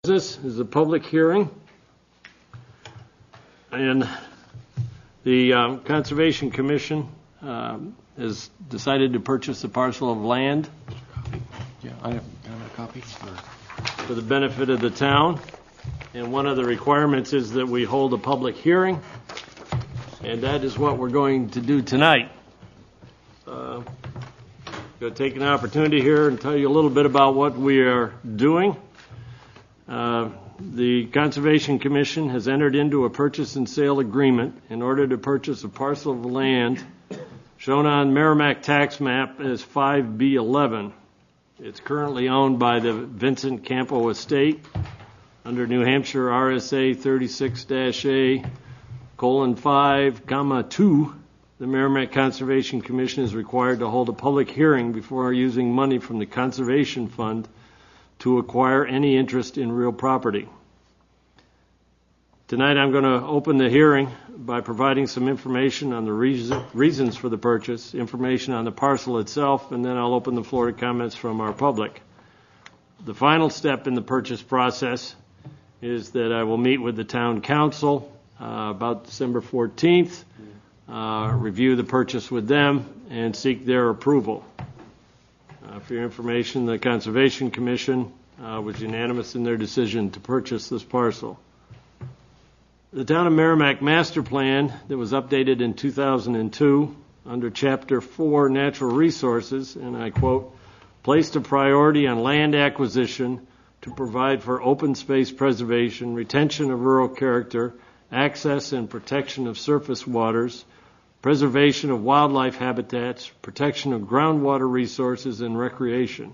This is a public hearing, and the Conservation Commission has decided to purchase a parcel of land. Yeah, I have a copy. For the benefit of the town, and one of the requirements is that we hold a public hearing, and that is what we're going to do tonight. I'm going to take an opportunity here and tell you a little bit about what we are doing. The Conservation Commission has entered into a purchase and sale agreement in order to purchase a parcel of land shown on Merrimack tax map as 5B11. It's currently owned by the Vincent Campo Estate under New Hampshire RSA 36-A:5(2). The Merrimack Conservation Commission is required to hold a public hearing before using money from the Conservation Fund to acquire any interest in real property. Tonight I'm going to open the hearing by providing some information on the reasons for the purchase, information on the parcel itself, and then I'll open the floor to comments from our public. The final step in the purchase process is that I will meet with the town council about December 14th, review the purchase with them, and seek their approval. For your information, the Conservation Commission was unanimous in their decision to purchase this parcel. The Town of Merrimack Master Plan that was updated in 2002 under Chapter 4 Natural Resources, and I quote, placed a priority on land acquisition to provide for open space preservation, retention of rural character, access and protection of surface waters, preservation of wildlife habitats, protection of groundwater resources, and recreation.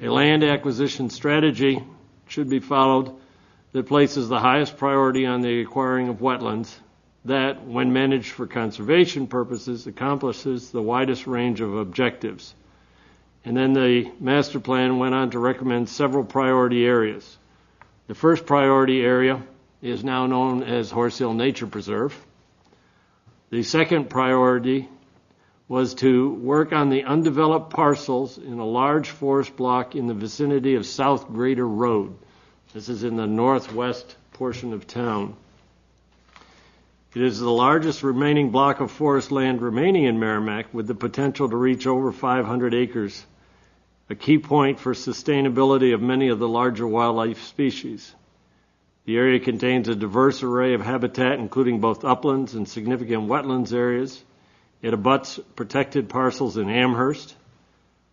A land acquisition strategy should be followed that places the highest priority on the acquiring of wetlands that, when managed for conservation purposes, accomplishes the widest range of objectives. And then the master plan went on to recommend several priority areas. The first priority area is now known as Horse Hill Nature Preserve. The second priority was to work on the undeveloped parcels in a large forest block in the vicinity of South Grader Road. This is in the northwest portion of town. It is the largest remaining block of forest land remaining in Merrimack, with the potential to reach over 500 acres, a key point for sustainability of many of the larger wildlife species. The area contains a diverse array of habitat, including both uplands and significant wetlands areas. It abuts protected parcels in Amherst.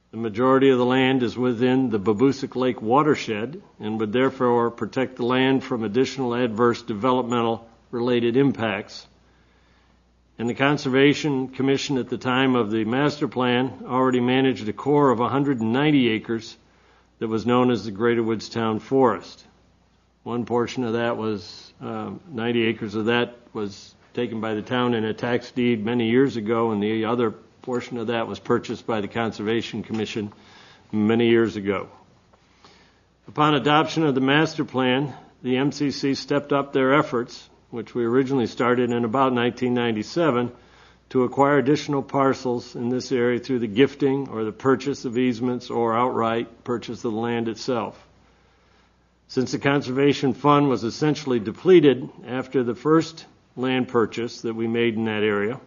The majority of the land is within the Babusick Lake watershed and would therefore protect the land from additional adverse developmental related impacts. And the Conservation Commission at the time of the master plan already managed a core of 190 acres that was known as the Greater Woods Town Forest. One portion of that was, 90 acres of that was taken by the town in a tax deed many years ago, and the other portion of that was purchased by the Conservation Commission many years ago. Upon adoption of the master plan, the MCC stepped up their efforts, which we originally started in about 1997, to acquire additional parcels in this area through the gifting or the purchase of easements or outright purchase of the land itself. Since the Conservation Fund was essentially depleted after the first land purchase that we made in that area,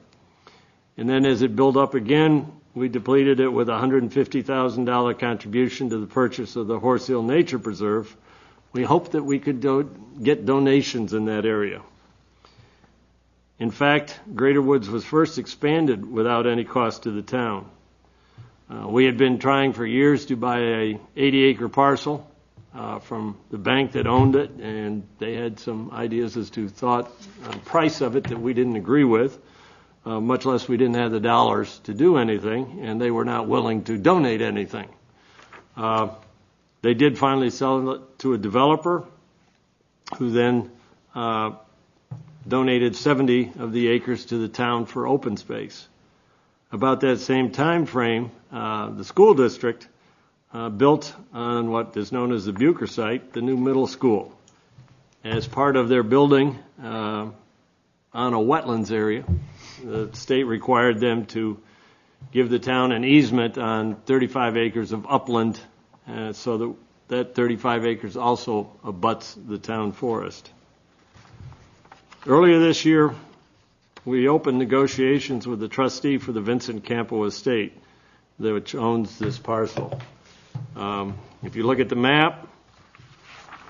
and then as it built up again, we depleted it with a $150,000 contribution to the purchase of the Horse Hill Nature Preserve, we hoped that we could get donations in that area. In fact, Greater Woods was first expanded without any cost to the town. We had been trying for years to buy a 80-acre parcel from the bank that owned it, and they had some ideas as to price of it that we didn't agree with, much less we didn't have the dollars to do anything, and they were not willing to donate anything. They did finally sell it to a developer who then donated 70 of the acres to the town for open space. About that same time frame, the school district built on what is known as the Bucher site, the new middle school. As part of their building on a wetlands area, the state required them to give the town an easement on 35 acres of upland so that that 35 acres also abuts the town forest. Earlier this year, we opened negotiations with the trustee for the Vincent Campo estate, which owns this parcel. If you look at the map,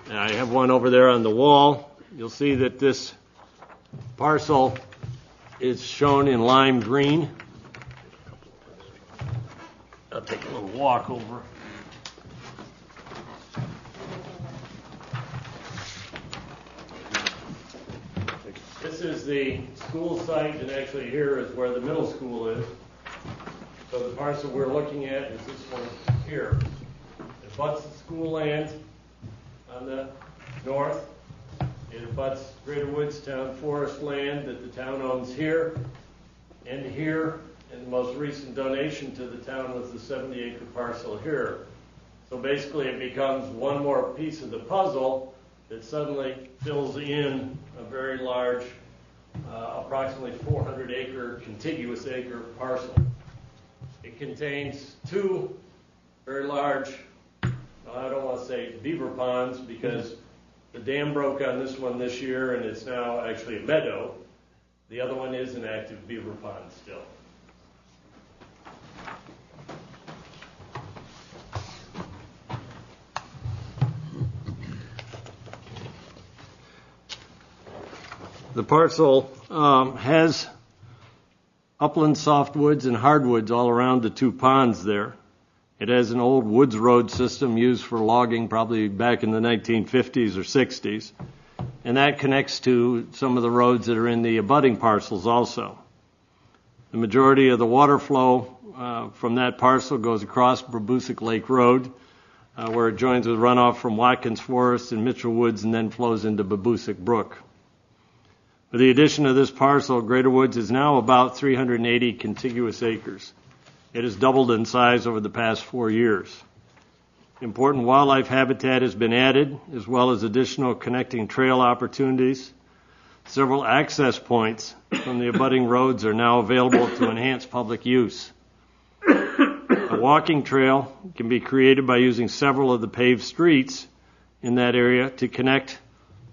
I have one over there on the wall, you'll see that this parcel is shown in lime green. I'll take a little walk over. This is the school site, and actually here is where the middle school is. So the parcel we're looking at is this one here. It abuts the school land on the north. It abuts Greater Woods Town Forest land that the town owns here and here. And the most recent donation to the town was the 70-acre parcel here. So basically it becomes one more piece of the puzzle that suddenly fills in a very large, approximately 400-acre, contiguous acre parcel. It contains two very large, I don't want to say beaver ponds because the dam broke on this one this year and it's now actually a meadow. The other one is an active beaver pond still. The parcel has upland softwoods and hardwoods all around the two ponds there. It has an old woods road system used for logging probably back in the 1950s or 60s. And that connects to some of the roads that are in the abutting parcels also. The majority of the water flow from that parcel goes across Babusick Lake Road, where it joins with runoff from Watkins Forest and Mitchell Woods and then flows into Babusick Brook. With the addition of this parcel, Greater Woods is now about 380 contiguous acres. It has doubled in size over the past 4 years. Important wildlife habitat has been added, as well as additional connecting trail opportunities. Several access points from the abutting roads are now available to enhance public use. A walking trail can be created by using several of the paved streets in that area to connect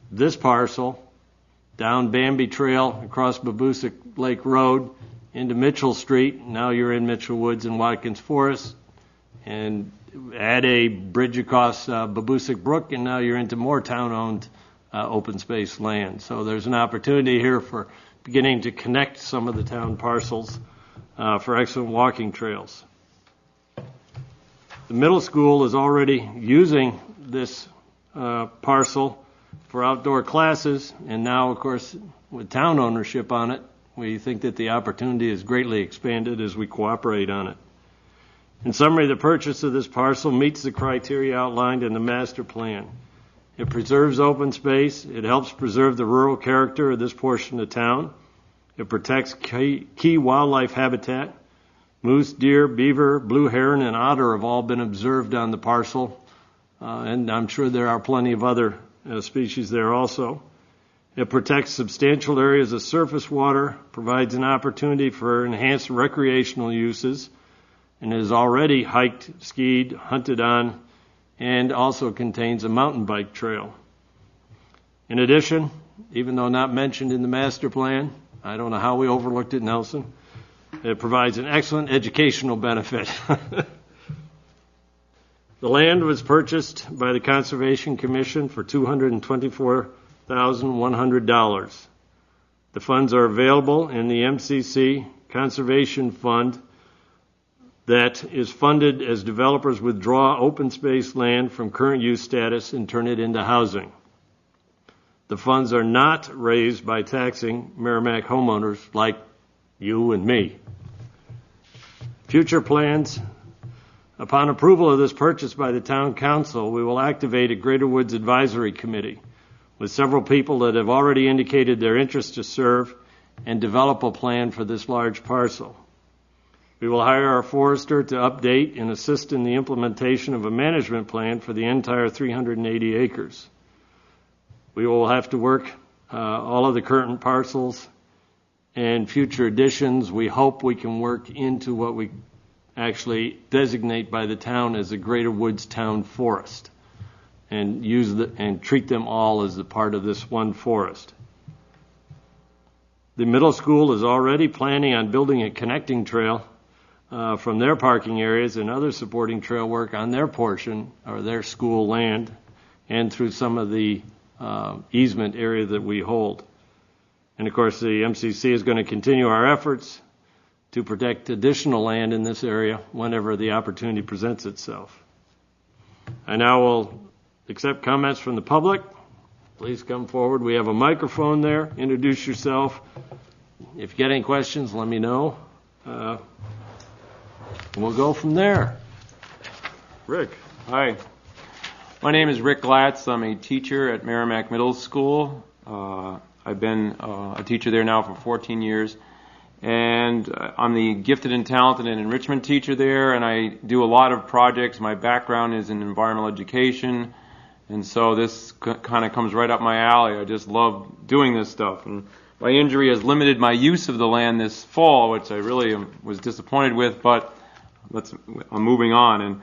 this parcel down Bambi Trail across Babusick Lake Road into Mitchell Street. Now you're in Mitchell Woods and Watkins Forest. And add a bridge across Babusick Brook, and now you're into more town-owned open space land. So there's an opportunity here for beginning to connect some of the town parcels for excellent walking trails. The middle school is already using this parcel for outdoor classes, and now, of course, with town ownership on it, we think that the opportunity is greatly expanded as we cooperate on it. In summary, the purchase of this parcel meets the criteria outlined in the master plan. It preserves open space. It helps preserve the rural character of this portion of town. It protects key wildlife habitat. Moose, deer, beaver, blue heron, and otter have all been observed on the parcel, and I'm sure there are plenty of other species there also. It protects substantial areas of surface water, provides an opportunity for enhanced recreational uses, and is already hiked, skied, hunted on, and also contains a mountain bike trail. In addition, even though not mentioned in the master plan, I don't know how we overlooked it, Nelson, it provides an excellent educational benefit. The land was purchased by the Conservation Commission for $224,100. The funds are available in the MCC Conservation Fund that is funded as developers withdraw open space land from current use status and turn it into housing. The funds are not raised by taxing Merrimack homeowners like you and me. Future plans. Upon approval of this purchase by the Town Council, we will activate a Greater Woods Advisory Committee with several people that have already indicated their interest to serve and develop a plan for this large parcel. We will hire our forester to update and assist in the implementation of a management plan for the entire 380 acres. We will have to work all of the current parcels and future additions. We hope we can work into what we actually designate by the town as a Greater Woods Town Forest. and and treat them all as a part of this one forest. The middle school is already planning on building a connecting trail from their parking areas and other supporting trail work on their portion or their school land and through some of the easement area that we hold. And of course, the MCC is going to continue our efforts to protect additional land in this area whenever the opportunity presents itself. I now will accept comments from the public. Please come forward. We have a microphone there. Introduce yourself. If you get any questions, let me know. We'll go from there. Rick. Hi. My name is Rick Glatz. I'm a teacher at Merrimack Middle School. I've been a teacher there now for 14 years. And I'm the gifted and talented and enrichment teacher there, and I do a lot of projects. My background is in environmental education, and so this kind of comes right up my alley. I just love doing this stuff. And my injury has limited my use of the land this fall, which I really was disappointed with, but I'm moving on. And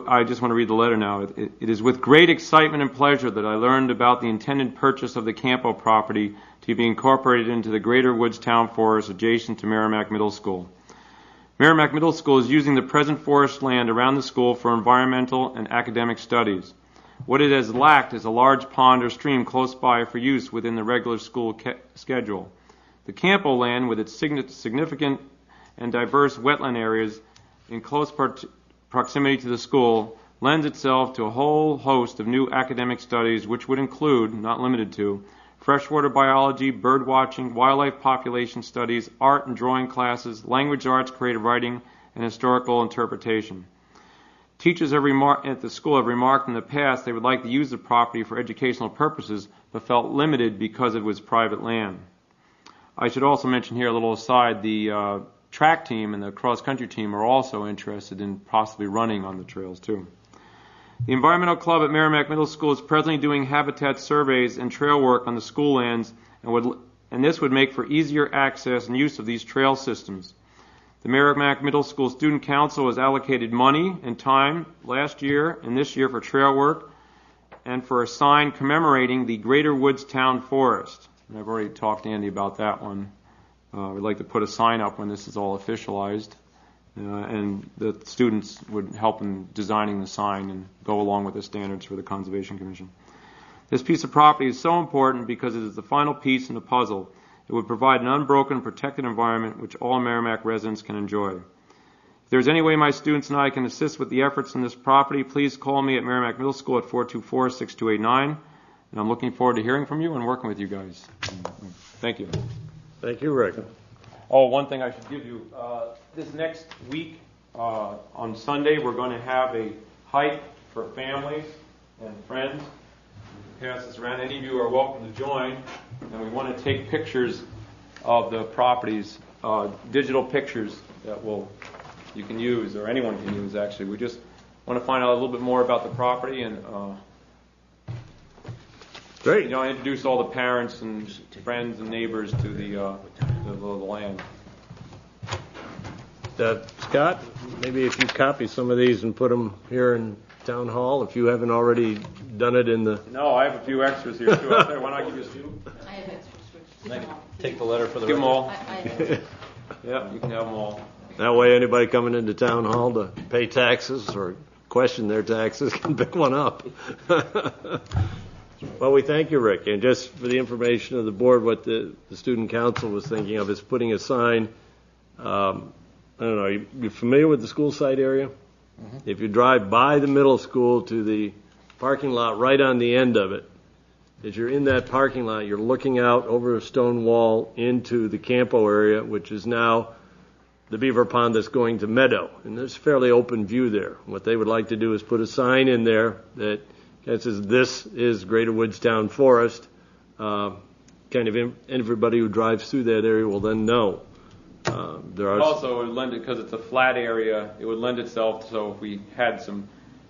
I just want to read the letter now. It is with great excitement and pleasure that I learned about the intended purchase of the Campo property to be incorporated into the Greater Woods Town Forest adjacent to Merrimack Middle School. Merrimack Middle School is using the present forest land around the school for environmental and academic studies. What it has lacked is a large pond or stream close by for use within the regular school schedule. The Campo land, with its significant and diverse wetland areas in close proximity to the school, lends itself to a whole host of new academic studies which would include, not limited to, freshwater biology, bird watching, wildlife population studies, art and drawing classes, language arts, creative writing, and historical interpretation. Teachers at the school have remarked in the past they would like to use the property for educational purposes, but felt limited because it was private land. I should also mention here, a little aside, the track team and the cross-country team are also interested in possibly running on the trails too. The Environmental Club at Merrimack Middle School is presently doing habitat surveys and trail work on the school lands, and this would make for easier access and use of these trail systems. The Merrimack Middle School Student Council has allocated money and time last year and this year for trail work and for a sign commemorating the Greater Woods Town Forest. And I've already talked to Andy about that one. We'd like to put a sign up when this is all officialized. And the students would help in designing the sign and go along with the standards for the Conservation Commission. This piece of property is so important because it is the final piece in the puzzle. It would provide an unbroken, protected environment which all Merrimack residents can enjoy. If there's any way my students and I can assist with the efforts in this property, please call me at Merrimack Middle School at 424-6289. And I'm looking forward to hearing from you and working with you guys. Thank you. Thank you, Rick. Oh, one thing I should give you. This next week, on Sunday, we're going to have a hike for families and friends. Pass this around. Any of you are welcome to join. And we want to take pictures of the properties, digital pictures that you can use, or anyone can use, actually. We just want to find out a little bit more about the property and great. Introduce all the parents and friends and neighbors to the land. Scott, maybe if you copy some of these and put them here in Town Hall, if you haven't already done it in the... No, I have a few extras here, too. Out there. Why not give you a few? I have extras. Take the letter for the Give them all. I Yeah, you can have them all. That way anybody coming into Town Hall to pay taxes or question their taxes can pick one up. Well, we thank you, Rick. And just for the information of the board, what the student council was thinking of is putting a sign. I don't know, you familiar with the school site area? Mm-hmm. If you drive by the middle school to the parking lot right on the end of it, as you're in that parking lot, you're looking out over a stone wall into the Campo area, which is now the beaver pond that's going to Meadow. And there's a fairly open view there. What they would like to do is put a sign in there that says, "This is Greater Woods Town Forest." Everybody who drives through that area will then know. Also, it would lend it, because it's a flat area, it would lend itself, so if we had some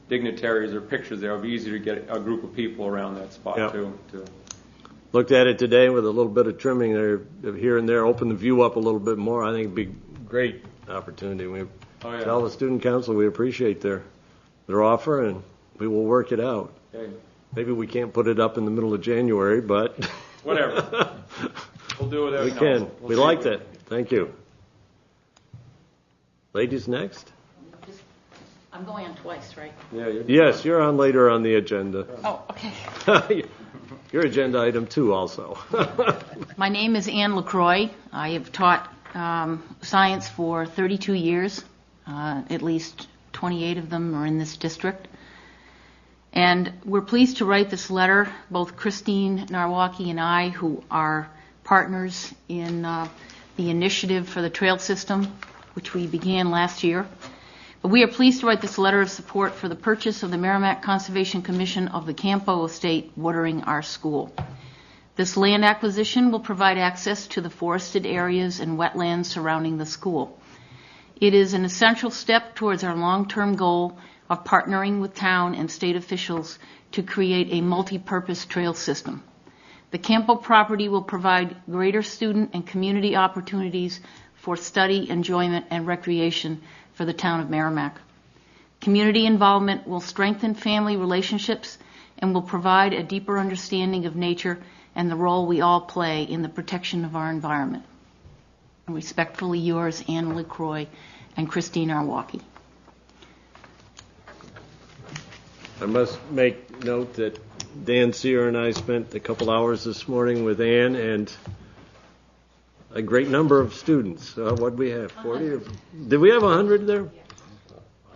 dignitaries or pictures there, it would be easier to get a group of people around that spot, too. Looked at it today with a little bit of trimming there, here and there, open the view up a little bit more. I think it'd be a great opportunity. Tell the student council we appreciate their offer, and we will work it out. Okay. Maybe we can't put it up in the middle of January, but Whatever. We'll do whatever. we no, can. we'll We see. like that. Thank you. Ladies next? I'm going on twice, right? Yeah, you're Yes, you're on later on the agenda. Oh, okay. Your agenda item 2 also. My name is Anne LaCroix. I have taught science for 32 years. At least 28 of them are in this district. And we're pleased to write this letter, both Christine Narwaki and I, who are partners in the initiative for the trail system, which we began last year. But we are pleased to write this letter of support for the purchase of the Merrimack Conservation Commission of the Campo estate watering our school. This land acquisition will provide access to the forested areas and wetlands surrounding the school. It is an essential step towards our long-term goal of partnering with town and state officials to create a multi-purpose trail system. The Campo property will provide greater student and community opportunities for study, enjoyment, and recreation for the town of Merrimack. Community involvement will strengthen family relationships and will provide a deeper understanding of nature and the role we all play in the protection of our environment. Respectfully yours, Anne LaCroix and Christine Narwaki. I must make note that Dan Sear and I spent a couple hours this morning with Ann and a great number of students. What did we have? 40? Did we have 100 there?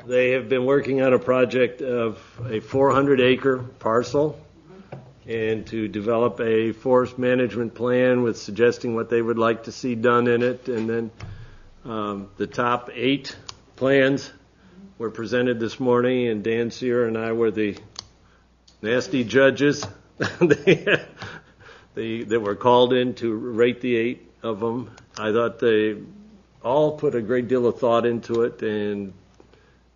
They have been working on a project of a 400-acre parcel and to develop a forest management plan with suggesting what they would like to see done in it. And then the top 8 plans were presented this morning, and Dan Sear and I were the nasty judges that were called in to rate the 8 of them. I thought they all put a great deal of thought into it, and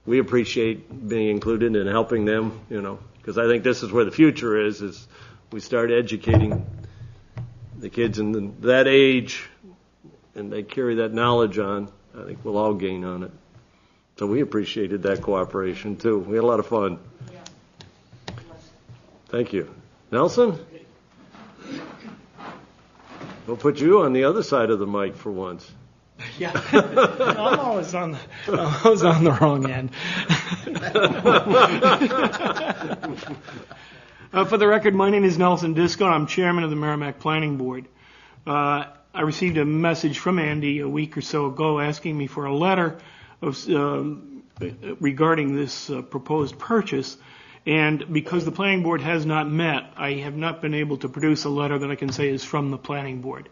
we appreciate being included and helping them, because I think this is where the future is we start educating the kids in that age, and they carry that knowledge on. I think we'll all gain on it. So we appreciated that cooperation, too. We had a lot of fun. Thank you. Nelson? We'll put you on the other side of the mic for once. Yeah, I'm always on the wrong end. For the record, my name is Nelson Disco. I'm chairman of the Merrimack Planning Board. I received a message from Andy a week or so ago asking me for a letter regarding this proposed purchase. And because the planning board has not met, I have not been able to produce a letter that I can say is from the planning board.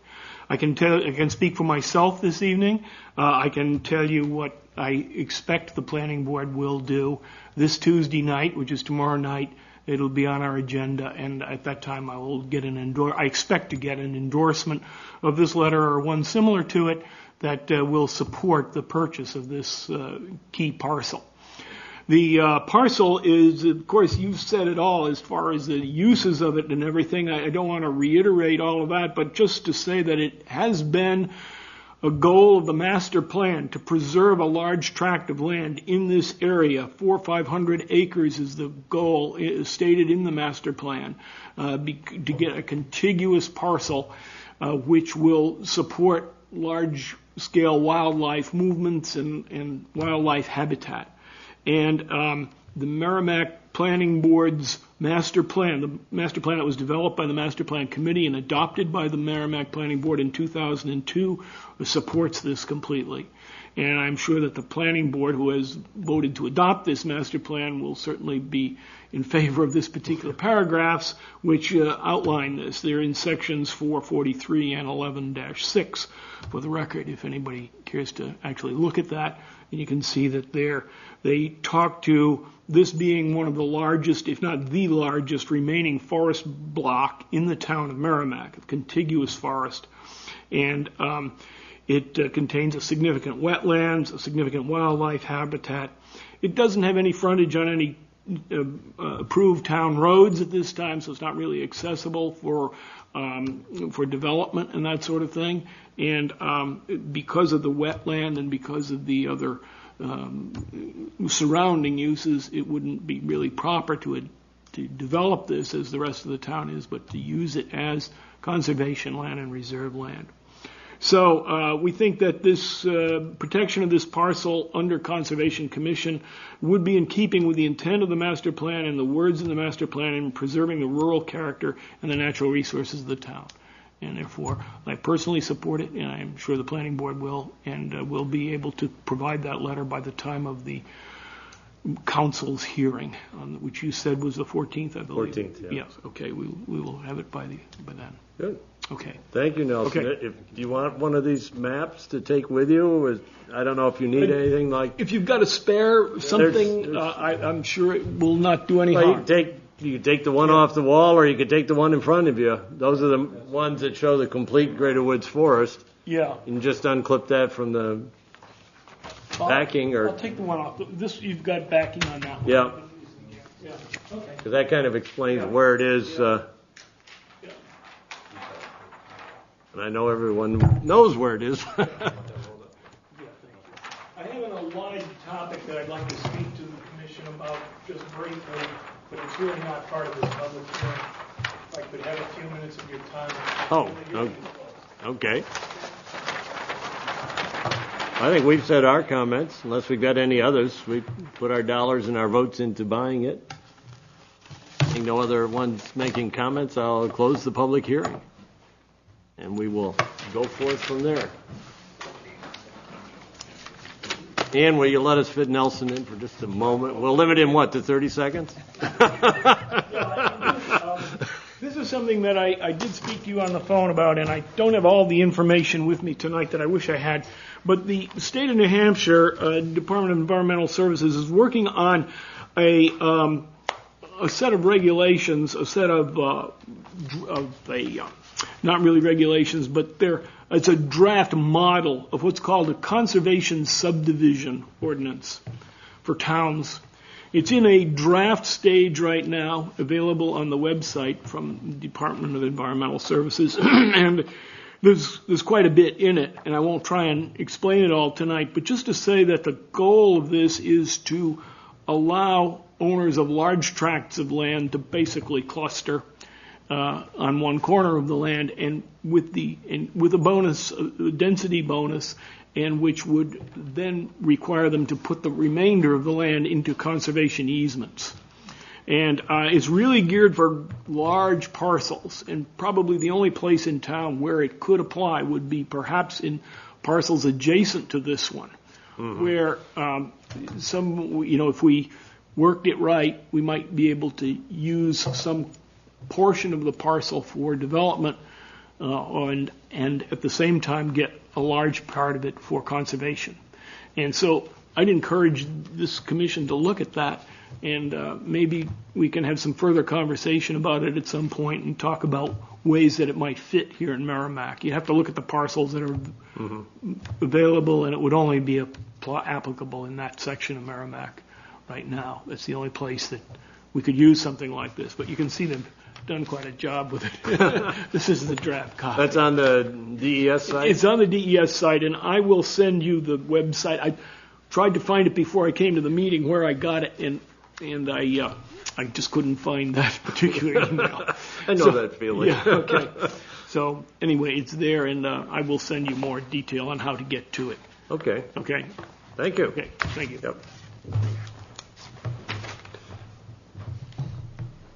I can speak for myself this evening. I can tell you what I expect the planning board will do this Tuesday night, which is tomorrow night. It'll be on our agenda, and at that time I will get I expect to get an endorsement of this letter or one similar to it that will support the purchase of this key parcel. The parcel is, of course, you've said it all as far as the uses of it and everything. I don't want to reiterate all of that, but just to say that it has been a goal of the master plan to preserve a large tract of land in this area. 400 or 500 acres is the goal stated in the master plan, to get a contiguous parcel which will support large-scale wildlife movements and wildlife habitat. And the Merrimack Planning Board's master plan, the master plan that was developed by the Master Plan Committee and adopted by the Merrimack Planning Board in 2002, supports this completely. And I'm sure that the Planning Board, who has voted to adopt this master plan, will certainly be in favor of this particular paragraphs, which outline this. They're in sections 443 and 11-6 for the record, if anybody cares to actually look at that. And you can see that they talk to this being one of the largest, if not the largest, remaining forest block in the town of Merrimack, a contiguous forest. And it contains a significant wetlands, a significant wildlife habitat. It doesn't have any frontage on any approved town roads at this time, so it's not really accessible for development and that sort of thing. And because of the wetland and because of the other surrounding uses, it wouldn't be really proper to develop this as the rest of the town is, but to use it as conservation land and reserve land. So we think that this protection of this parcel under Conservation Commission would be in keeping with the intent of the master plan and the words in the master plan in preserving the rural character and the natural resources of the town. And therefore, I personally support it, and I'm sure the planning board will, and will be able to provide that letter by the time of the council's hearing, which you said was the 14th, I believe. 14th, yeah. Yes, okay, we will have it by then. Good. Okay. Thank you, Nelson. Okay. Do you want one of these maps to take with you? I don't know if you need anything like... If you've got a spare something, I'm sure it will not do any harm. You could take the one off the wall, or you could take the one in front of you. Those are the ones that show the complete Greater Woods Forest. Yeah. You can just unclip that from the backing. I'll take the one off. This, you've got backing on that one. Yeah. Yeah. Okay. Because that kind of explains where it is. And I know everyone knows where it is. I have an aligned topic that I'd like to speak to the commission about just briefly, but it's really not part of this public hearing. If I could have a few minutes of your time. Okay. I think we've said our comments. Unless we've got any others, we put our dollars and our votes into buying it. Seeing no other ones making comments, I'll close the public hearing. And we will go forth from there. Ann, will you let us fit Nelson in for just a moment? We'll limit him, to 30 seconds? This is something that I did speak to you on the phone about, and I don't have all the information with me tonight that I wish I had. But the state of New Hampshire Department of Environmental Services is working on a set of regulations, not really regulations, but it's a draft model of what's called a conservation subdivision ordinance for towns. It's in a draft stage right now, available on the website from the Department of Environmental Services, and there's quite a bit in it, and I won't try and explain it all tonight, but just to say that the goal of this is to allow owners of large tracts of land to basically cluster on one corner of the land, and with a bonus, a density bonus, and which would then require them to put the remainder of the land into conservation easements. And it's really geared for large parcels, and probably the only place in town where it could apply would be perhaps in parcels adjacent to this one, where if we worked it right, we might be able to use some portion of the parcel for development and at the same time get a large part of it for conservation. And so I'd encourage this commission to look at that, and maybe we can have some further conversation about it at some point and talk about ways that it might fit here in Merrimack. You have to look at the parcels that are available, and it would only be applicable in that section of Merrimack right now. That's the only place that we could use something like this, but you can see they've done quite a job with it. This is the draft copy. That's on the DES site? It's on the DES site, and I will send you the website. I tried to find it before I came to the meeting where I got it, and I just couldn't find that particular email. I know that feeling. Yeah, okay. So anyway, it's there, and I will send you more detail on how to get to it. Okay. Okay. Thank you. Okay, thank you. Yep.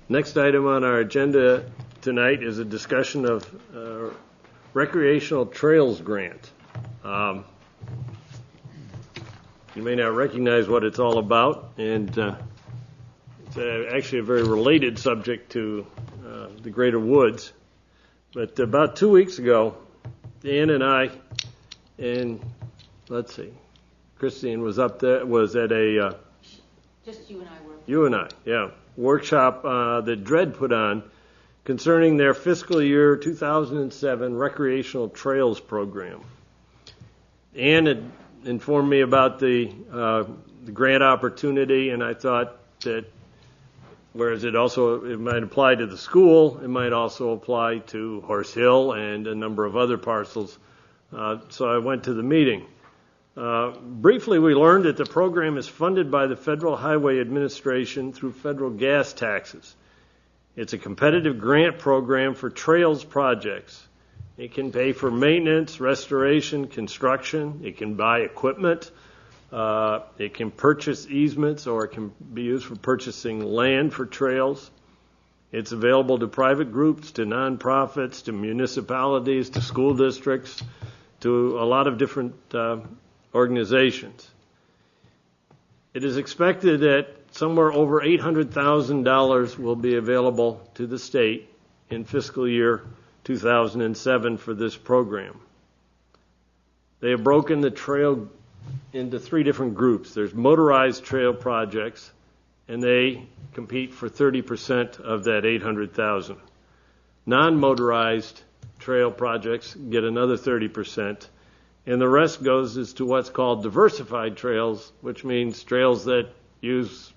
Next item on our agenda tonight is a discussion of recreational trails grant. You may not recognize what it's all about, and it's actually a very related subject to the Greater Woods. But about 2 weeks ago, Dan and I, and let's see, Christine was up there, was at a... Just you and I were. You and I, yeah. Workshop that DRED put on concerning their fiscal year 2007 recreational trails program. Ann had informed me about the grant opportunity, and I thought that whereas it might apply to the school, it might also apply to Horse Hill and a number of other parcels. So I went to the meeting. Briefly, we learned that the program is funded by the Federal Highway Administration through federal gas taxes. It's a competitive grant program for trails projects. It can pay for maintenance, restoration, construction. It can buy equipment. It can purchase easements, or it can be used for purchasing land for trails. It's available to private groups, to nonprofits, to municipalities, to school districts, to a lot of different organizations. It is expected that somewhere over $800,000 will be available to the state in fiscal year 2007 for this program. They have broken the trail into 3 different groups. There's motorized trail projects, and they compete for 30% of that $800,000. Non-motorized trail projects get another 30%, and the rest goes as to what's called diversified trails, which means trails that use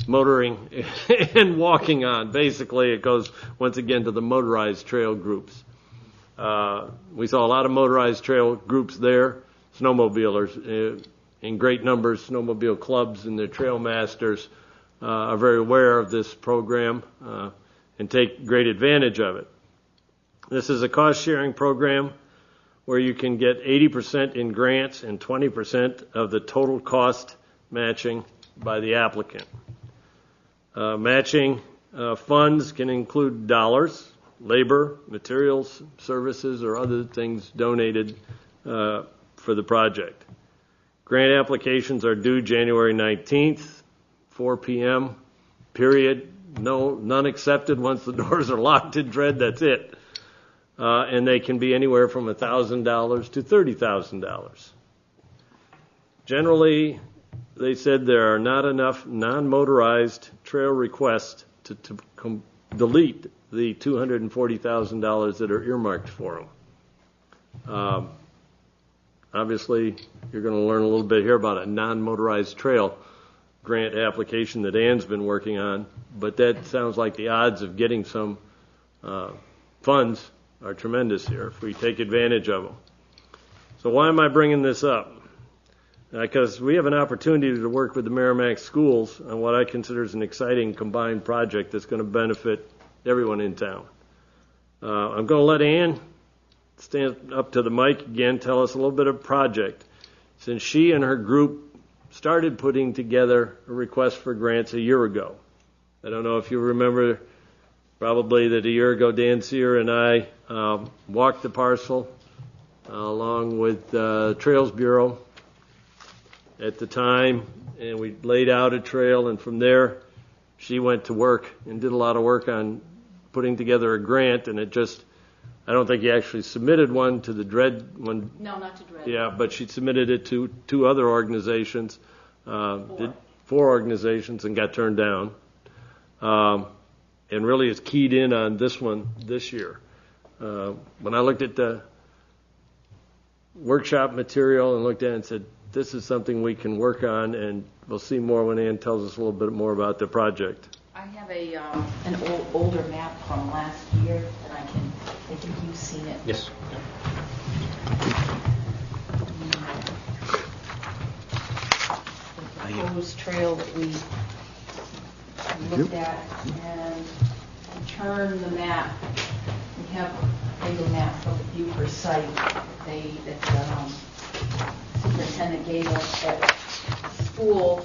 motoring and walking on. Basically, it goes once again to the motorized trail groups. We saw a lot of motorized trail groups there, snowmobilers in great numbers. Snowmobile clubs and their trail masters are very aware of this program and take great advantage of it. This is a cost-sharing program where you can get 80% in grants and 20% of the total cost matching by the applicant. Matching funds can include dollars, labor, materials, services, or other things donated for the project. Grant applications are due January 19th, 4 p.m., period. None accepted. Once the doors are locked in dread, that's it. And they can be anywhere from $1,000 to $30,000. Generally, they said there are not enough non-motorized trail requests to delete the $240,000 that are earmarked for them. Obviously, you're going to learn a little bit here about a non-motorized trail grant application that Ann's been working on, but that sounds like the odds of getting some funds are tremendous here if we take advantage of them. So why am I bringing this up? Because we have an opportunity to work with the Merrimack schools on what I consider is an exciting combined project that's going to benefit everyone in town. I'm going to let Ann stand up to the mic again, tell us a little bit of project. Since she and her group started putting together a request for grants a year ago. I don't know if you remember, probably that a year ago Dan Sear and I walked the parcel along with the Trails Bureau at the time, and we laid out a trail, and from there she went to work and did a lot of work on putting together a grant, and I don't think he actually submitted one to the DREAD one. No, not to DREAD. Yeah, but she submitted it to 2 other organizations, 4 organizations, and got turned down. And really it's keyed in on this one this year. When I looked at the workshop material and looked at it and said, this is something we can work on, and we'll see more when Ann tells us a little bit more about the project. I have an older map from last year that I think you've seen it. Yes. The proposed trail that we looked at, and turn the map. We have a bigger map of the Bucher site that superintendent gave us at school.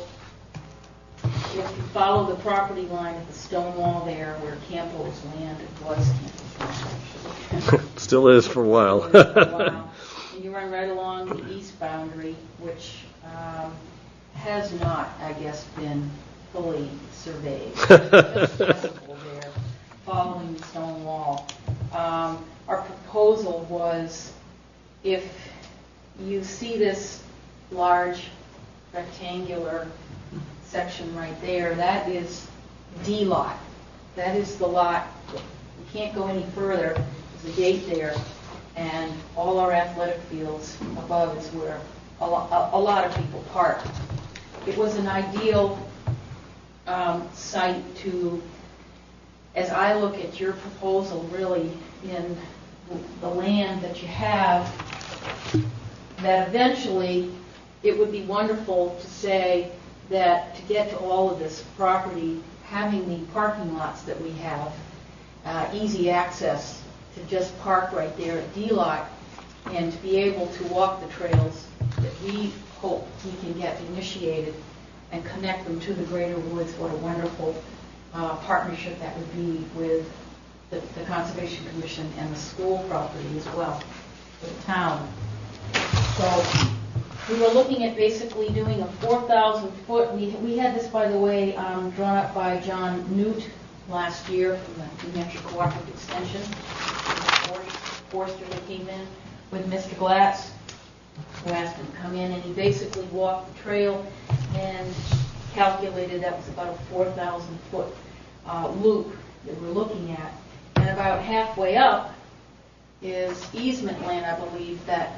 If you follow the property line at the stone wall there where Campo's land, it was Campo's land actually. Still is for a while. And you run right along the east boundary, which has not, I guess, been fully surveyed. It's possible there, following the stone wall. Our proposal was, if you see this large rectangular section right there, that is D lot. That is the lot. You can't go any further. There's a gate there, and all our athletic fields above is where a lot of people park. It was an ideal site to, as I look at your proposal, really in the land that you have, that eventually it would be wonderful to say that to get to all of this property, having the parking lots that we have, easy access to just park right there at D-Lot and to be able to walk the trails that we hope we can get initiated and connect them to the greater woods. What a wonderful partnership that would be with the Conservation Commission and the school property as well, for the town. So we were looking at basically doing a 4,000 foot. We had this, by the way, drawn up by John Newt last year from the New Hampshire Cooperative Extension. Forster that came in with Mr. Glatz, who asked him to come in, and he basically walked the trail and calculated that was about a 4,000 foot loop that we're looking at. And about halfway up is easement land, I believe, that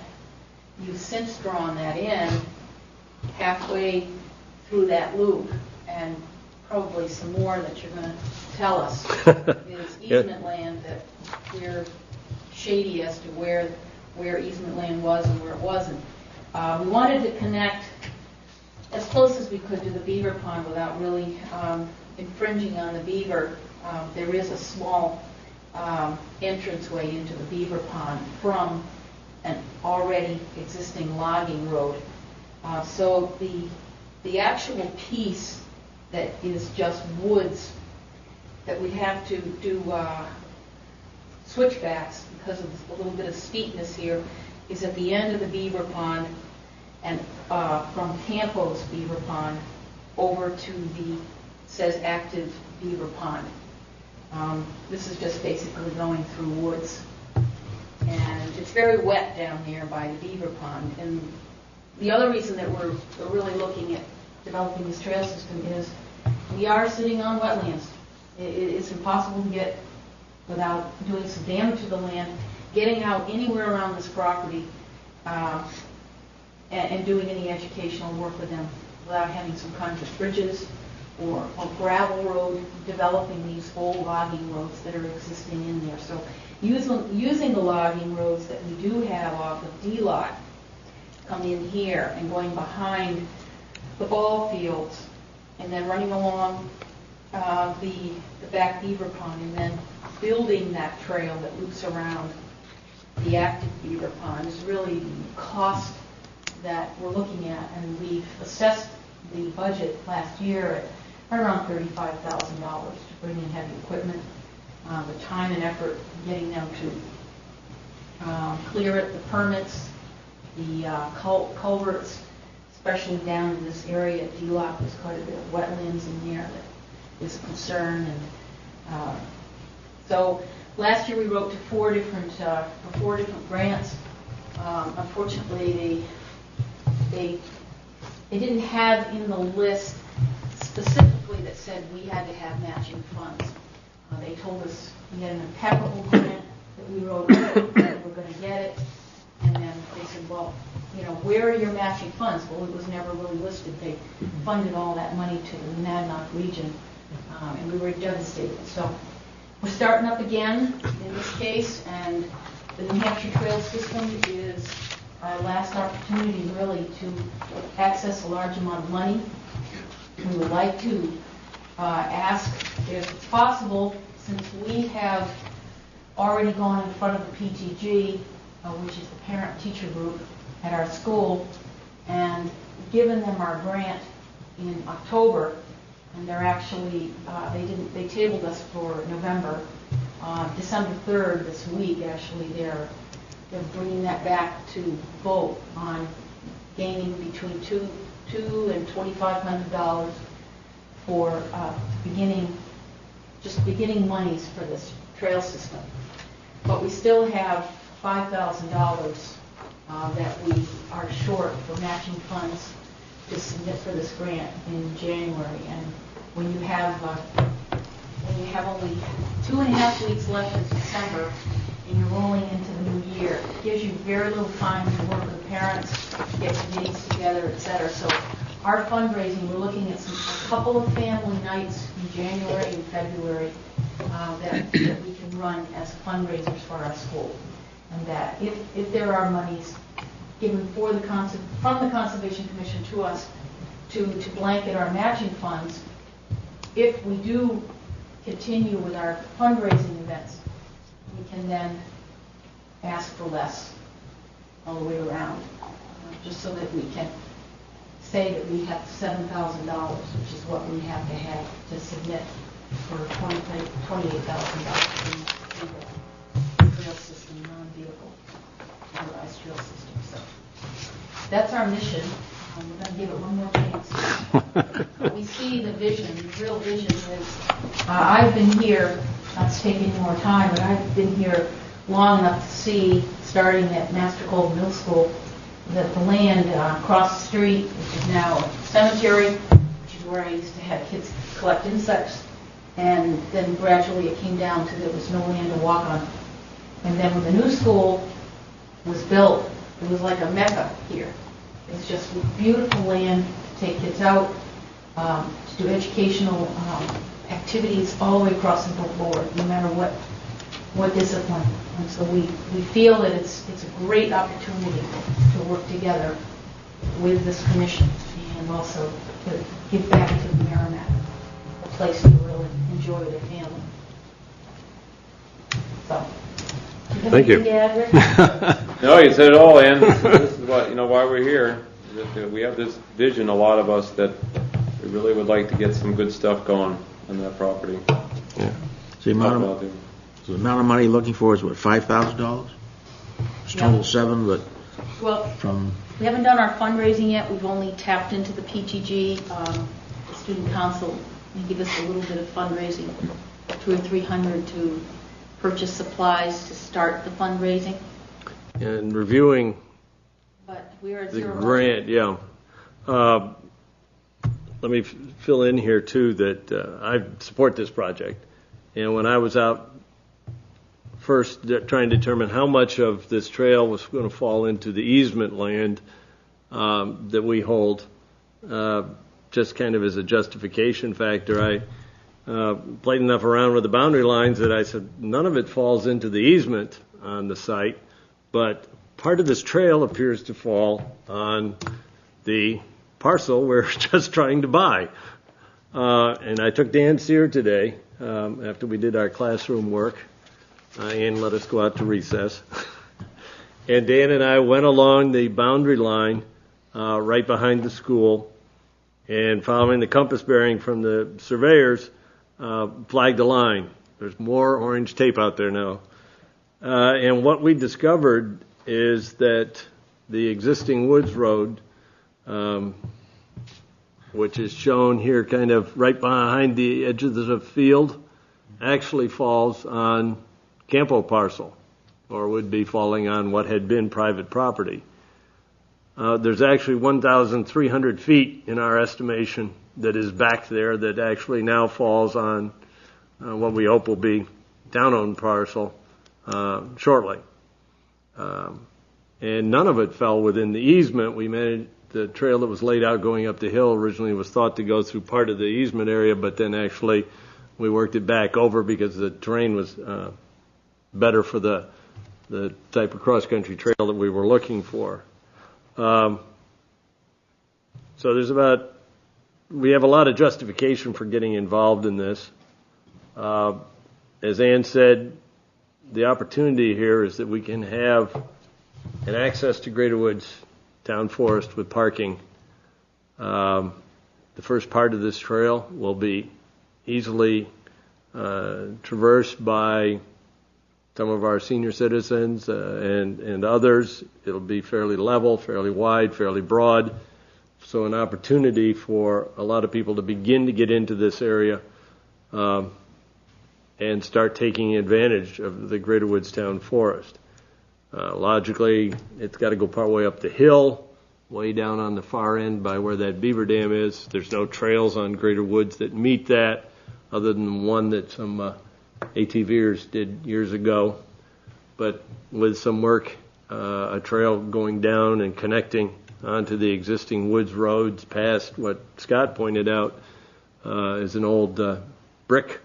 you've since drawn that in halfway through that loop, and probably some more that you're going to tell us is easement land that we're shady as to where easement land was and where it wasn't. We wanted to connect as close as we could to the beaver pond without really infringing on the beaver. There is a small entranceway into the beaver pond from an already existing logging road. So the actual piece that is just woods that we have to do switchbacks because of a little bit of steepness here is at the end of the beaver pond and from Campo's beaver pond over to the says active beaver pond. This is just basically going through woods, and it's very wet down there by the beaver pond. And the other reason that we're really looking at developing this trail system is we are sitting on wetlands. It's impossible to get without doing some damage to the land, getting out anywhere around this property and doing any educational work with them without having some kind of bridges or a gravel road, developing these old logging roads that are existing in there. So using the logging roads that we do have off of D-Lot, come in here and going behind the ball fields and then running along the back beaver pond and then building that trail that loops around the active beaver pond is really the cost that we're looking at. And we've assessed the budget last year at around $35,000 to bring in heavy equipment, the time and effort getting them to clear it, the permits, the culverts, especially down in this area at D-Lot. There's quite a bit of wetlands in there that is a concern. And so last year we wrote to four different grants. Unfortunately, they didn't have in the list specifically that said we had to have matching funds. They told us we had an impeccable grant that we wrote that we're going to get it, and then they said, well, where are your matching funds? Well, it was never really listed. They funded all that money to the Monadnock region, and we were devastated. So we're starting up again in this case, and the New Hampshire Trail System is our last opportunity really to access a large amount of money. We would like to ask if it's possible, since we have already gone in front of the PTG, which is the parent-teacher group at our school, and given them our grant in October, and they're actually they tabled us for November. December 3rd this week, actually, they're bringing that back to vote on gaining between $200 and $2,500 for beginning monies for this trail system. But we still have $5,000 that we are short for matching funds to submit for this grant in January. And when you have only 2.5 weeks left in December and you're rolling into the new year, it gives you very little time to work with the parents, get committees together, etc. So our fundraising, we're looking at a couple of family nights in January and February that we can run as fundraisers for our school. And that if there are monies given from the Conservation Commission to us to blanket our matching funds, if we do continue with our fundraising events, we can then ask for less all the way around, just so that we can say that we have $7,000, which is what we have to submit for $28,000 in the trail system, non-vehicle motorized trail system. So that's our mission. We're going to give it one more chance. But we see the vision. The real vision is, I've been here, not to take any more time, but I've been here long enough to see, starting at Master Cole Middle School, that the land across the street, which is now a cemetery, which is where I used to have kids collect insects, and then gradually it came down to there was no land to walk on. And then when the new school was built, it was like a mecca here. It's just beautiful land to take kids out, to do educational activities all the way across the board, no matter what discipline. And so we feel that it's a great opportunity to work together with this commission and also to give back to Merrimack, a place to really enjoy with their family. So, Thank you. No, you said it all, Ann. This is what, why we're here. We have this vision, a lot of us, that we really would like to get some good stuff going on that property. Yeah. So the amount of money you're looking for is what, $5,000? It's total Yeah. 7, but Well, from we haven't done our fundraising yet. We've only tapped into the PTG. The student council may give us a little bit of fundraising, $200 or $300 to purchase supplies to start the fundraising. And reviewing But we are at the zero. grant, yeah. Let me fill in here, too, that I support this project. And when I was out first trying to determine how much of this trail was going to fall into the easement land that we hold, just kind of as a justification factor, I played enough around with the boundary lines that I said none of it falls into the easement on the site, but part of this trail appears to fall on the parcel we're just trying to buy. And I took Dan Sear today, after we did our classroom work, and let us go out to recess. And Dan and I went along the boundary line right behind the school, and following the compass bearing from the surveyors, flagged the line. There's more orange tape out there now. And what we discovered is that the existing woods road, which is shown here kind of right behind the edge of the field, actually falls on Campo parcel, or would be falling on what had been private property. There's actually 1,300 feet in our estimation that is back there that actually now falls on what we hope will be town-owned parcel shortly. And none of it fell within the easement. We managed the trail that was laid out going up the hill originally was thought to go through part of the easement area, but then actually we worked it back over because the terrain was better for the type of cross-country trail that we were looking for. So we have a lot of justification for getting involved in this. As Ann said, the opportunity here is that we can have an access to Greater Woods Town Forest with parking. The first part of this trail will be easily traversed by some of our senior citizens and others. It'll be fairly level, fairly wide, fairly broad. So an opportunity for a lot of people to begin to get into this area and start taking advantage of the Greater Woods Town Forest. Logically, it's got to go part way up the hill, way down on the far end by where that beaver dam is. There's no trails on Greater Woods that meet that, other than one that some ATVers did years ago. But with some work, a trail going down and connecting onto the existing woods roads past what Scott pointed out is an old brick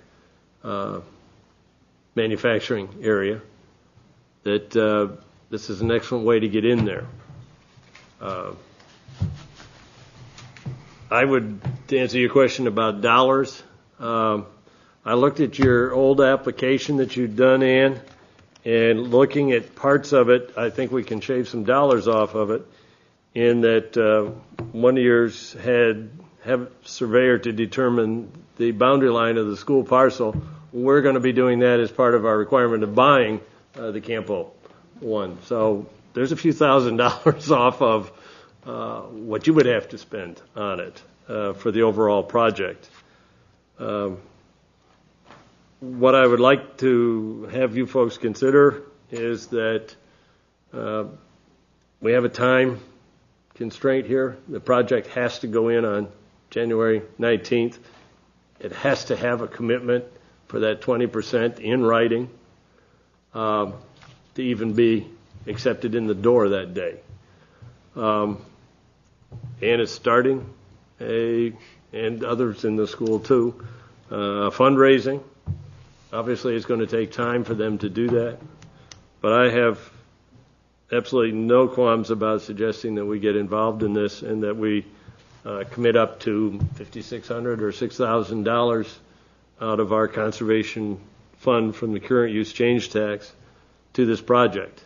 manufacturing area, that this is an excellent way to get in there. I would, to answer your question about dollars, I looked at your old application that you'd done, Ann, and looking at parts of it, I think we can shave some dollars off of it, in that one of yours had have a surveyor to determine the boundary line of the school parcel. We're going to be doing that as part of our requirement of buying the Campo one. So there's a few $1,000s off of what you would have to spend on it for the overall project. What I would like to have you folks consider is that we have a time constraint here. The project has to go in on January 19th. It has to have a commitment for that 20% in writing to even be accepted in the door that day. And it's starting, and others in the school too, fundraising. Obviously, it's going to take time for them to do that. But I have absolutely no qualms about suggesting that we get involved in this and that we commit up to $5,600 or $6,000 out of our conservation fund from the current use change tax to this project.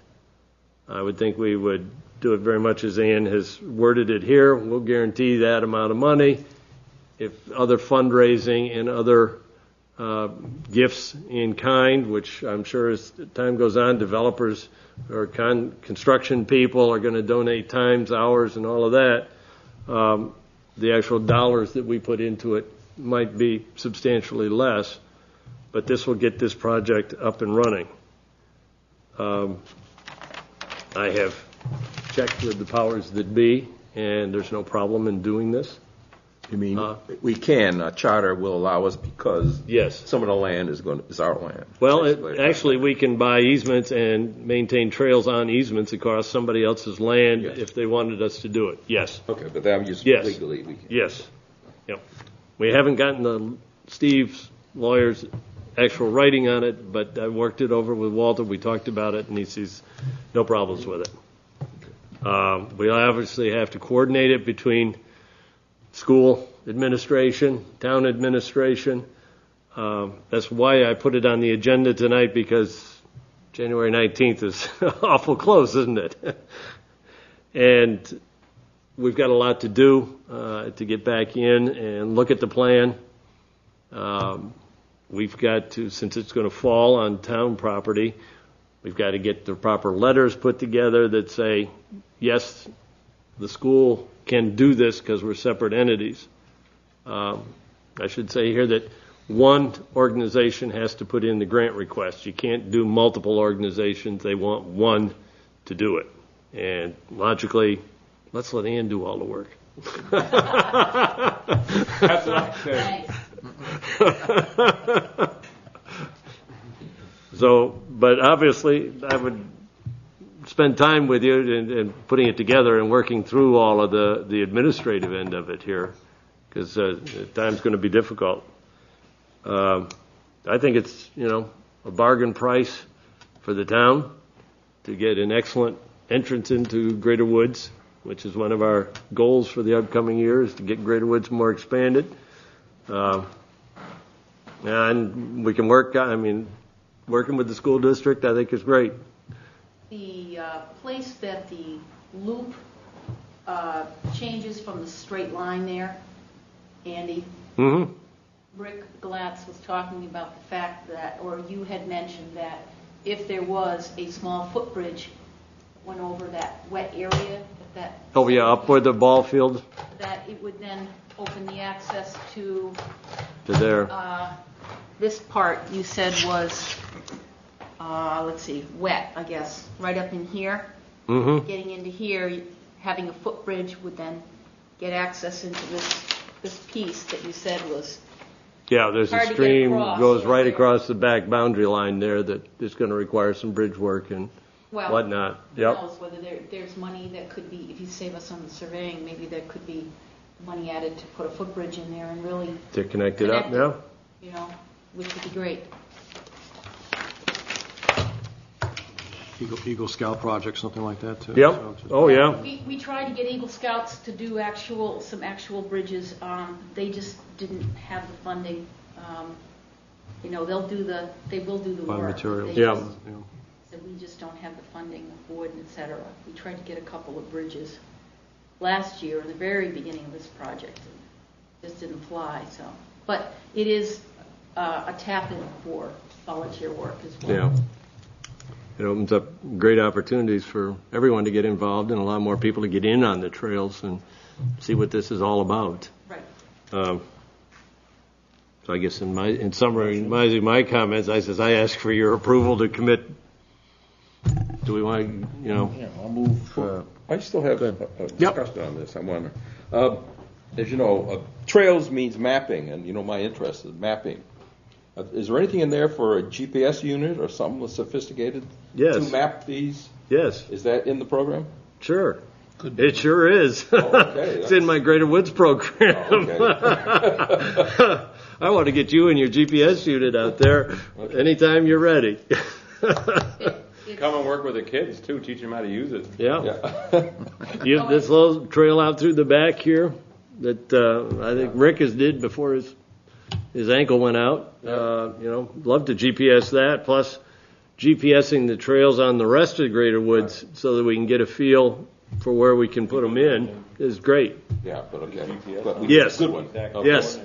I would think we would do it very much as Ann has worded it here. We'll guarantee that amount of money. If other fundraising and other gifts in kind, which I'm sure as time goes on, developers or construction people are going to donate times, hours, and all of that, the actual dollars that we put into it might be substantially less, but this will get this project up and running. I have checked with the powers that be, and there's no problem in doing this. You mean we can? Charter will allow us because Yes. some of the land is our land. Well, actually, we can buy easements and maintain trails on easements across somebody else's land if they wanted us to do it. Yes. Okay, but I'm just Yes. legally we can. Yes. Yep. We haven't gotten Steve's lawyer's actual writing on it, but I worked it over with Walter. We talked about it, and he sees no problems with it. We obviously have to coordinate it between school administration, town administration. That's why I put it on the agenda tonight, because January 19th is awful close, isn't it? And we've got a lot to do to get back in and look at the plan. We've got to, since it's going to fall on town property, we've got to get the proper letters put together that say, yes, the school can do this because we're separate entities. I should say here that one organization has to put in the grant request. You can't do multiple organizations. They want one to do it. And logically, let's let Ann do all the work. That's what I said. So, but obviously, I would spend time with you and putting it together and working through all of the administrative end of it here, because time's going to be difficult. I think it's, a bargain price for the town to get an excellent entrance into Greater Woods, which is one of our goals for the upcoming years, to get Greater Woods more expanded. And we can working with the school district, I think, is great. The place that the loop changes from the straight line there, Andy, Mm-hmm. Rick Glatz was talking about the fact that, or you had mentioned that if there was a small footbridge went over that wet area, Oh, yeah, up where the ball field that it would then open the access to there. this part you said was, wet, I guess, right up in here. Mm-hmm. Getting into here, having a footbridge would then get access into this piece that you said was. Yeah, there's hard a to stream get across, goes yeah, right there. across the back boundary line there that is going to require some bridge work and whatnot. Who Yep. knows whether there's money that could be, if you save us on the surveying, maybe there could be money added to put a footbridge in there and really, To connect it up, Connect yeah. Which would be great. Eagle Scout project, something like that too. Yep. So it's- Oh, yeah. We tried to get Eagle Scouts to do some actual bridges. They just didn't have the funding They'll do they will do the Find work. materials. They Yeah. just said we just don't have the funding, the board, et cetera. We tried to get a couple of bridges last year in the very beginning of this project. It just didn't fly. So, but it is a tap-in for volunteer work as well. Yeah. It opens up great opportunities for everyone to get involved and a lot more people to get in on the trails and see what this is all about. Right. So I guess in summary, my comments, I ask for your approval to commit. Do we want to, Yeah, I'll move. I still have a discussion on this. I wonder. As you know, trails means mapping, and my interest is mapping. Is there anything in there for a GPS unit or something sophisticated Yes. to map these? Yes, Is that in the program? sure. It sure is. okay. It's in my Greater Woods program. Okay. I want to get you and your GPS unit out there anytime you're ready. Come and work with the kids too, teach them how to use it. Yeah. Yeah. You have this little trail out through the back here that I think Rick did before his ankle went out. Love to GPS that, plus GPSing the trails on the rest of the Greater Woods so that we can get a feel for where we can put them in is great. Yeah, but okay. But we Yes. Good one. Exactly. Okay. Yes.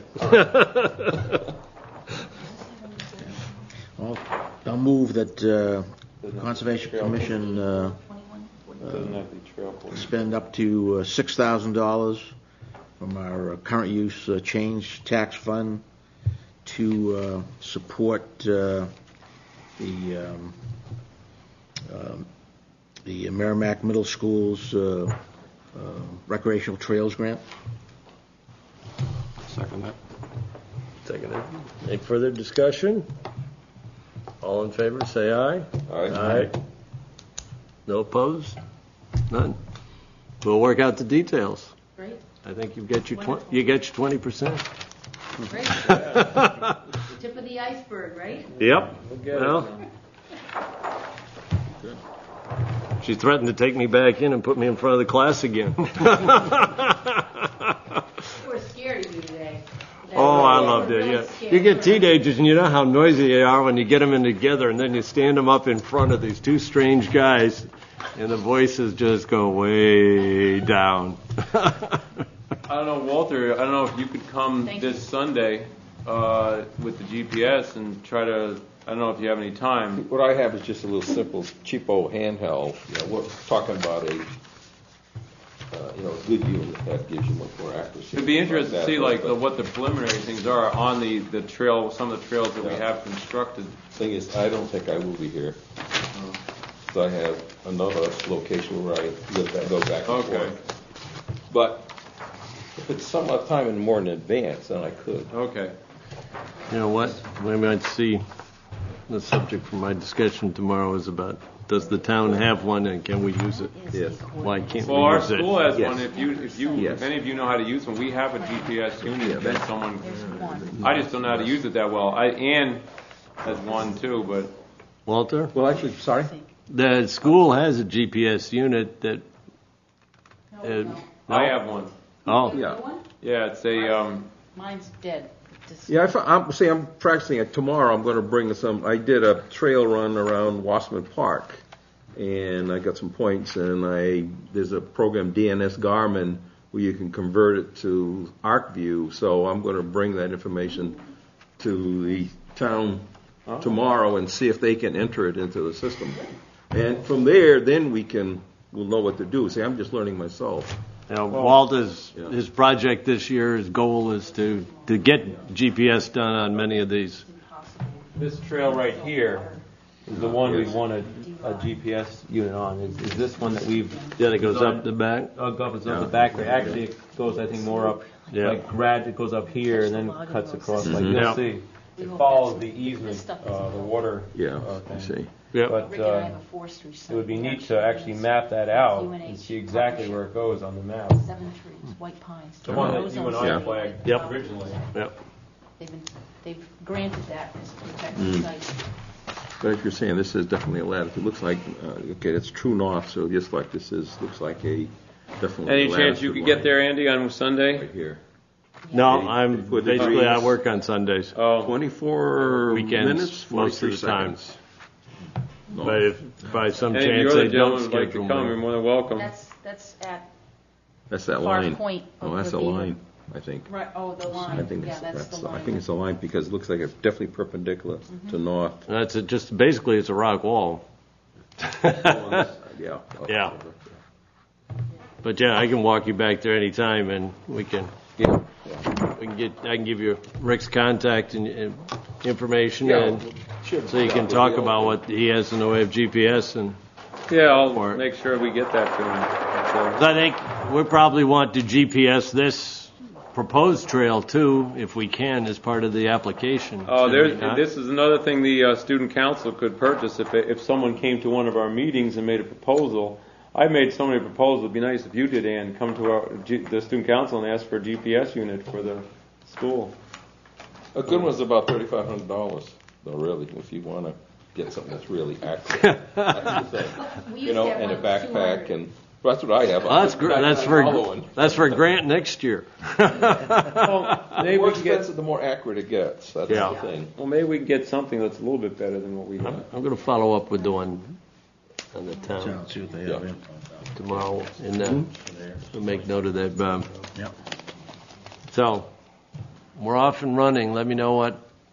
I'll move that the Conservation Commission Doesn't have to be trail coordinator. spend up to $6,000 from our current use change tax fund to support the Merrimack Middle School's recreational trails grant. Second that. Second. Any further discussion? All in favor, say aye. Aye. No opposed? None. We'll work out the details. Great. I think you get your Wonderful. 20%. Great. Tip of the iceberg, right? Yep. get Well, she threatened to take me back in and put me in front of the class again. We were scared of you today. Oh, I loved it. Yeah, you get teenagers, and you know how noisy they are when you get them in together, and then you stand them up in front of these two strange guys, and the voices just go way down. I don't know, Walter, I don't know if you could come Thank this you. Sunday with the GPS and try to, I don't know if you have any time. What I have is just a little simple, cheapo handheld. We're talking about a good unit that gives you much more accuracy. It'd be interesting to see But what the preliminary things are on the trail, some of the trails that we have constructed. thing is, I don't think I will be here. So I have another location where I live and go back and Okay. forth. But if it's some time in more in advance, then I could. Okay. You know what? We might see the subject for my discussion tomorrow is about, does the town have one and can we use it? Yes. Why can't Well, we our use it? school has Yes. one. If any of you know how to use one, we have a GPS unit that someone. There's one. I just don't know how to use it that well. Ann has one too, but Walter? Well, actually, sorry? The school has a GPS unit that, I have one. oh, Yeah. Yeah, it's a. Mine's dead. Just- Yeah, I'm practicing it tomorrow. I'm going to bring some. I did a trail run around Wasserman Park, and I got some points. And there's a program, DNS Garmin, where you can convert it to ArcView. So I'm going to bring that information to the town tomorrow and see if they can enter it into the system. And from there, then we'll know what to do. See, I'm just learning myself. you know, Walter's, Yeah. his project this year, his goal is to get GPS done on many of these. This trail right here is the one we wanted a GPS unit on. Is this one that we've Yeah, that goes up the back. up the back there? Actually, it goes I think more up. Yeah. It goes up here and then cuts across. Like you'll Yeah. see, it follows the easement, the water. Yeah, thing. I see. Yep. But Rick and I have a forestry it son. would be neat to actually map that out and UNH see exactly where it goes on the map. 7 trees, white pines. The one that Those you are and I Yeah. flagged Yep. originally. Yep. They've granted that as a protected site. But as you're saying, this is definitely a latitude. It looks like, okay, it's true north, so just like looks like a definitely Any a chance you latitude could get line there, Andy, on Sunday? right here. No, They I'm put the basically, I greens. work on Sundays. 24 Weekends, minutes, most of 43 the time. seconds. But if by some Hey, if chance your they other don't gentlemen would like to schedule come, you're me. more than welcome. That's at That's that far line. point of Oh, that's the a beaver. line, I think. Right, oh, the line. I think Yeah, that's the line. I think it's a line because it looks like it's definitely perpendicular to north. That's just basically it's a rock wall. Yeah. Yeah. But yeah, I can walk you back there anytime, and we can Yeah. I can give you Rick's contact and information, Yeah. and so you can talk about what he has in the way of GPS. And Yeah, I'll Or- make sure we get that to him. 'cause I think we probably want to GPS this proposed trail too, if we can, as part of the application. Oh, Should we not? this is another thing the student council could purchase if someone came to one of our meetings and made a proposal. I made so many proposals. It'd be nice if you did, Ann, come to the student council and ask for a GPS unit for the school. A good one's about $3,500, though, really, if you want to get something that's really accurate. That's the thing. We You used know, to have and a one that's backpack, 200. and that's what I have. Well, that's great. Following. That's for a grant next year. Well, The maybe more we can get. expensive, the more accurate it gets. That's Yeah. the thing. Well, maybe we can get something that's a little bit better than what we got. I'm going to follow up with the one on the town Sounds, see what they have, yeah. tomorrow, and we'll make note of that, Bob. Yep. So, we're off and running. Let me know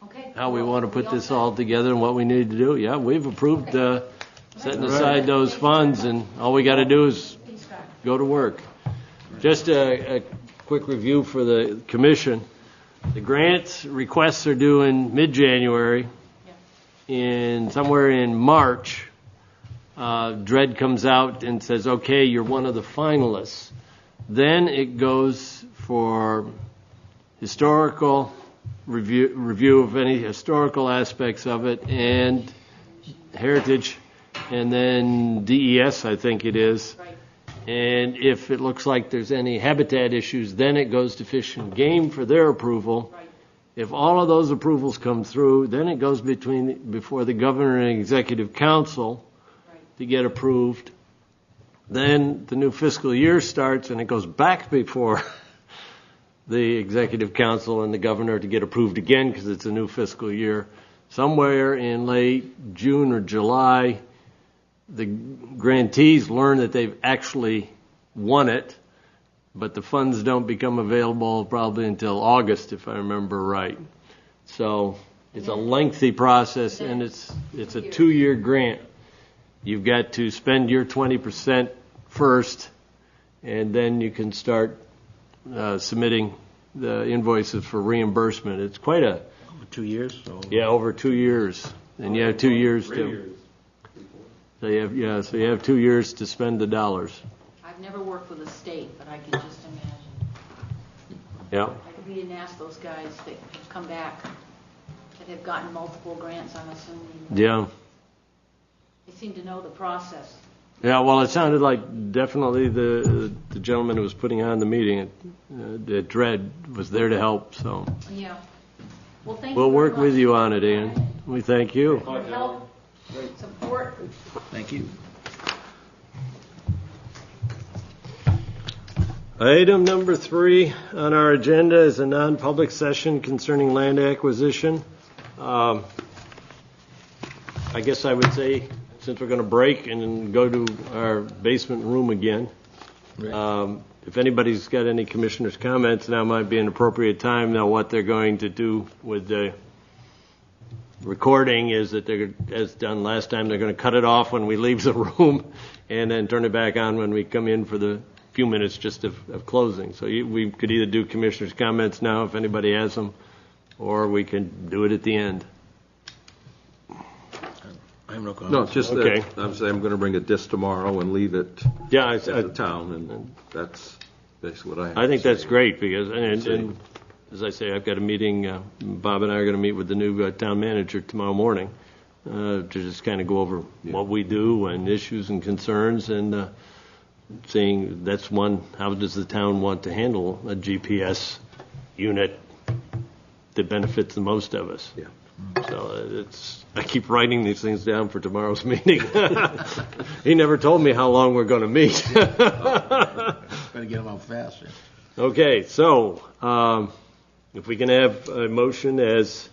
Okay. how we want to put We this set? all together and what we need to do. Yeah, we've approved setting aside those funds, and all we got to do is Please start. go to work. Just a quick review for the commission. The grant requests are due in mid-January. Somewhere in March, DRED comes out and says, okay, you're one of the finalists. Then it goes for historical review of any historical aspects of it, and heritage, and then DES, I think it is. Right. And if it looks like there's any habitat issues, then it goes to Fish and Game for their approval. Right. If all of those approvals come through, then it goes before the governor and executive council to get approved. Then the new fiscal year starts, and it goes back before the executive council and the governor to get approved again because it's a new fiscal year. Somewhere in late June or July, the grantees learn that they've actually won it, but the funds don't become available probably until August, if I remember right. So it's a lengthy process, and it's a 2-year grant. You've got to spend your 20% first, and then you can start submitting the invoices for reimbursement. It's quite a 2 years, so. yeah, over 2 years, and you have 2 years to. So you have 2 years to spend the dollars. I've never worked with a state, but I can just imagine. Yeah. We didn't ask those guys that have come back, that have gotten multiple grants, I'm assuming. Yeah. They seem to know the process. Yeah. Well, it sounded like definitely the gentleman who was putting on the meeting at DRED was there to help. So Yeah. Well, thank you we'll very work with much. you on it, Ann. We thank you. For help, support. Thank you. Item number 3 on our agenda is a non-public session concerning land acquisition. I guess I would say, since we're going to break and then go to our basement room again, if anybody's got any commissioners' comments, now might be an appropriate time. Now, what they're going to do with the recording is that they're, as done last time, they're going to cut it off when we leave the room and then turn it back on when we come in for the few minutes just of closing. So we could either do commissioners' comments now if anybody has them, or we can do it at the end. I have no No, comments. just Okay. that I'm saying I'm going to bring a disc tomorrow and leave it Yeah, at the town, and that's basically what I have. I think to that's say. great because, and as I say, I've got a meeting. Bob and I are going to meet with the new town manager tomorrow morning to just kind of go over what we do and issues and concerns, and seeing that's one. How does the town want to handle a GPS unit that benefits the most of us? Yeah. So it's. I keep writing these things down for tomorrow's meeting. He never told me how long we're going to meet. Better get them out faster. Okay, so if we can have a motion as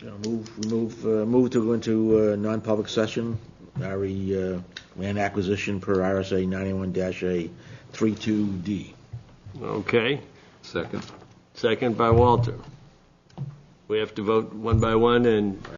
Move to go into non-public session, land acquisition per RSA 91-A 32D. okay, Second. second by Walter. We have to vote one by one, and